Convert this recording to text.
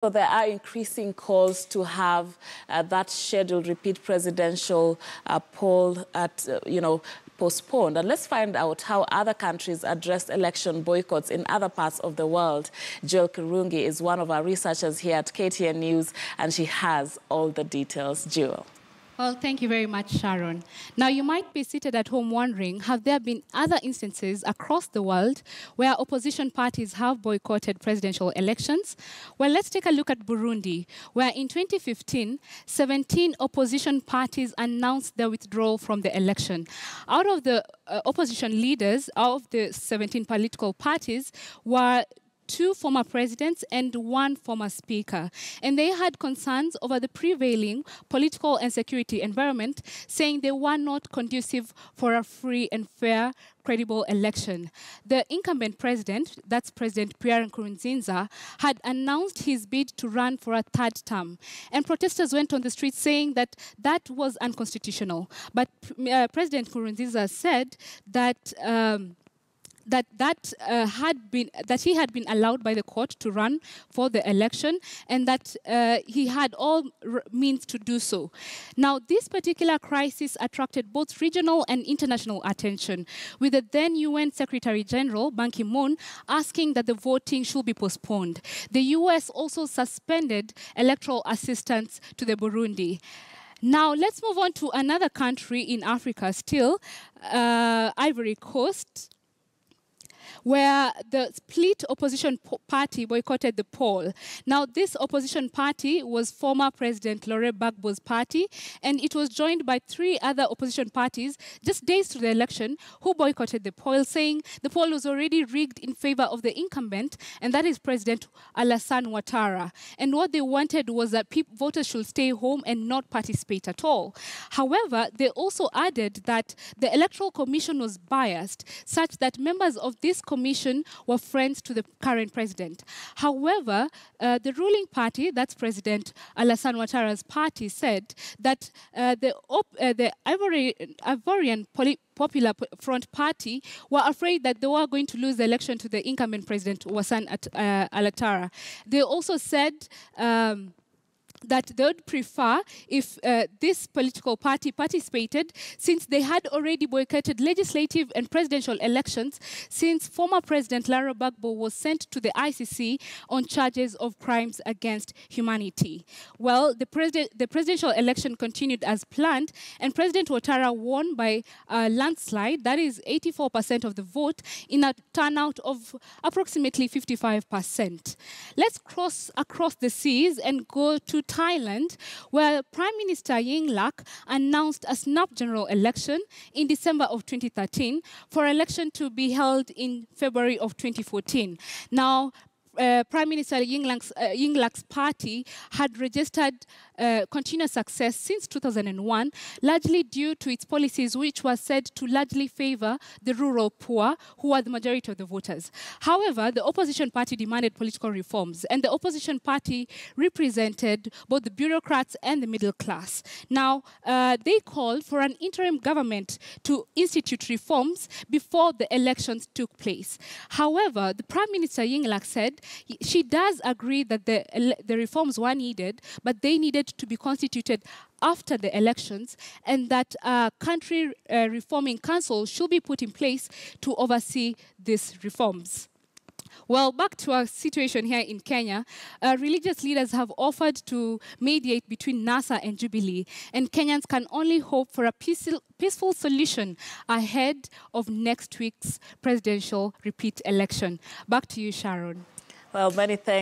So there are increasing calls to have that scheduled repeat presidential poll postponed. And let's find out how other countries address election boycotts in other parts of the world. Joel Kirungi is one of our researchers here at KTN News, and she has all the details. Joel. Well, thank you very much, Sharon. Now, you might be seated at home wondering, have there been other instances across the world where opposition parties have boycotted presidential elections? Well, let's take a look at Burundi, where in 2015, 17 opposition parties announced their withdrawal from the election. Out of the opposition leaders of the 17 political parties were 2 former presidents and 1 former speaker. And they had concerns over the prevailing political and security environment, saying they were not conducive for a free and fair, credible election. The incumbent president, that's President Pierre Nkurunziza, had announced his bid to run for a 3rd term. And protesters went on the streets saying that that was unconstitutional. But President Nkurunziza said that he had been allowed by the court to run for the election, and that he had all means to do so. Now, this particular crisis attracted both regional and international attention, with the then UN Secretary General Ban Ki-moon asking that the voting should be postponed. The US also suspended electoral assistance to the Burundi. Now, let's move on to another country in Africa still, Ivory Coast, where the split opposition party boycotted the poll. Now, this opposition party was former President Laurent Gbagbo's party, and it was joined by 3 other opposition parties just days to the election who boycotted the poll, saying the poll was already rigged in favor of the incumbent, and that is President Alassane Ouattara. And what they wanted was that voters should stay home and not participate at all. However, they also added that the Electoral Commission was biased, such that members of this commission were friends to the current president. However, the ruling party, that's President Alassane Ouattara's party, said that the Ivorian Popular Front Party were afraid that they were going to lose the election to the incumbent president, Alassane Ouattara. They also said that they would prefer if this political party participated, since they had already boycotted legislative and presidential elections since former President Laurent Gbagbo was sent to the ICC on charges of crimes against humanity. Well, the presidential election continued as planned, and President Ouattara won by a landslide, that is 84% of the vote, in a turnout of approximately 55%. Let's cross across the seas and go to Thailand, where Prime Minister Yingluck announced a snap general election in December of 2013 for election to be held in February of 2014. Now, Prime Minister Yingluck's party had registered continuous success since 2001, largely due to its policies, which were said to largely favor the rural poor, who are the majority of the voters. However, the opposition party demanded political reforms, and the opposition party represented both the bureaucrats and the middle class. Now, they called for an interim government to institute reforms before the elections took place. However, the Prime Minister Yingluck said she does agree that the reforms were needed, but they needed to be constituted after the elections, and that a country reforming council should be put in place to oversee these reforms. Well, back to our situation here in Kenya, religious leaders have offered to mediate between NASA and Jubilee, and Kenyans can only hope for a peaceful solution ahead of next week's presidential repeat election. Back to you, Sharon. Well, many thanks.